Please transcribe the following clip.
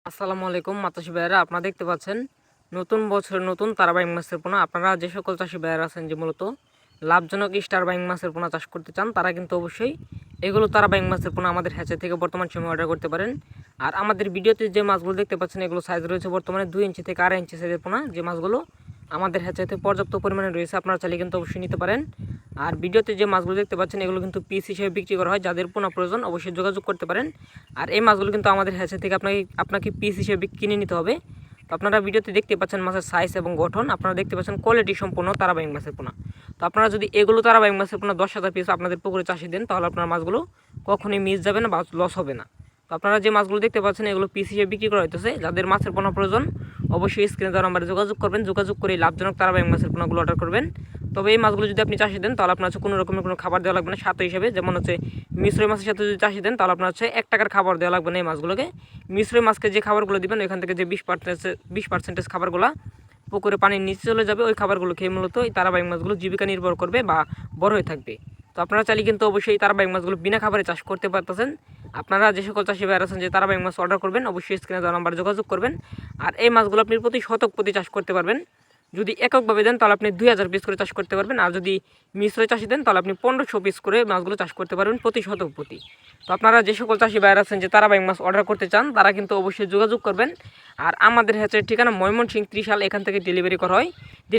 আসসালামু আলাইকুম মাতাসি ভাইয়েরা, আপনারা দেখতে পাচ্ছেন নতুন বছরের নতুন তারাবাইং মাছের পোনা। আপনারা যে সকল চাষি ভাইয়েরা আছেন যে মূলত লাভজনক স্টার বাইং মাছের পোনা চাষ করতে চান, তারা কিন্তু অবশ্যই এগুলো তারাবাইং মাছের পোনা আমাদের হ্যাচে থেকে বর্তমান সময় অর্ডার করতে পারেন। আর আমাদের ভিডিওতে যে মাছগুলো দেখতে পাচ্ছেন এগুলো সাইজ রয়েছে বর্তমানে 2 ইঞ্চি থেকে 2.5 ইঞ্চি সাইজের পোনা। যে মাছগুলো আমাদের হ্যাচাতে পর্যাপ্ত পরিমাণে রয়েছে, আপনারা চাইলে কিন্তু অবশ্যই নিতে পারেন। আর ভিডিওতে যে মাছগুলো দেখতে পাচ্ছেন এগুলো কিন্তু পিস হিসেবে বিক্রি করা হয়। যাদের পোনা প্রয়োজন অবশ্যই যোগাযোগ করতে পারেন। আর এই মাছগুলো কিন্তু আমাদের হ্যাচে থেকে আপনাকে পিস হিসেবে কিনে নিতে হবে। তো আপনারা ভিডিওতে দেখতে পাচ্ছেন মাছের সাইজ এবং গঠন, আপনারা দেখতে পাচ্ছেন কোয়ালিটি সম্পূর্ণ তারাবাইং মাছের পোনা। তো আপনারা যদি এগুলো তারাবাইং মাছের পোনা 10,000 পিস আপনাদের পুকুরে চাষি দেন, তাহলে আপনার মাছগুলো কখনোই মিস যাবে না বা লস হবে না। তো আপনারা যে মাছগুলো দেখতে পাচ্ছেন এগুলো পিস হিসেবে বিক্রি করা হইতেছে। যাদের মাছের পোনা প্রয়োজন অবশ্যই স্ক্রিনে দেওয়া নাম্বারে যোগাযোগ করবেন। যোগাযোগ করে লাভজনক তারাবাইং মাছের পোনাগুলো অর্ডার করবেন। তবে এই মাছগুলো যদি আপনি চাষি দেন তাহলে আপনার হচ্ছে কোনো রকমের কোনো খাবার দেওয়া লাগবে না সাথে হিসেবে। যেমন হচ্ছে মিশ্রই মাছের সাথে যদি চাষি দেন তাহলে আপনার হচ্ছে 1 টাকার খাবার দেওয়া লাগবে না এই মাছগুলোকে। মিশ্রই মাছকে যে খাবারগুলো দিবেন ওইখান থেকে যে 20% খাবারগুলো পুকুরে পানির নিচে চলে যাবে, ওই খাবারগুলো খেয়ে মূলত এই তারাবাইং মাছগুলো জীবিকা নির্ভর করবে বা বড় হয়ে থাকবে। তো আপনারা চাইলে কিন্তু অবশ্যই এই তারাবাইং মাছগুলো বিনা খাবারে চাষ করতে পারতেছেন। আপনারা যে সকল চাষি ভাইয়েরা আছেন যে তারাবাইং মাছ অর্ডার করবেন অবশ্যই স্ক্রিনে দেওয়া নাম্বারে যোগাযোগ করবেন। আর এই মাছগুলো আপনি প্রতি শতক প্রতি চাষ করতে পারবেন। যদি এককভাবে দেন তাহলে আপনি 2,000 পিস করে চাষ করতে পারবেন। আর যদি মিশ্র চাষি দেন তাহলে আপনি 1500 পিস করে মাছগুলো চাষ করতে পারবেন প্রতি শতক প্রতি। তো আপনারা যে সকল চাষি ভাইয়েরা আছেন যে তারাবাইং মাছ অর্ডার করতে চান তারা কিন্তু অবশ্যই যোগাযোগ করবেন। আর আমাদের হ্যাচের ঠিকানা ময়মনসিংহ 30 এখান থেকে ডেলিভারি করা হয়।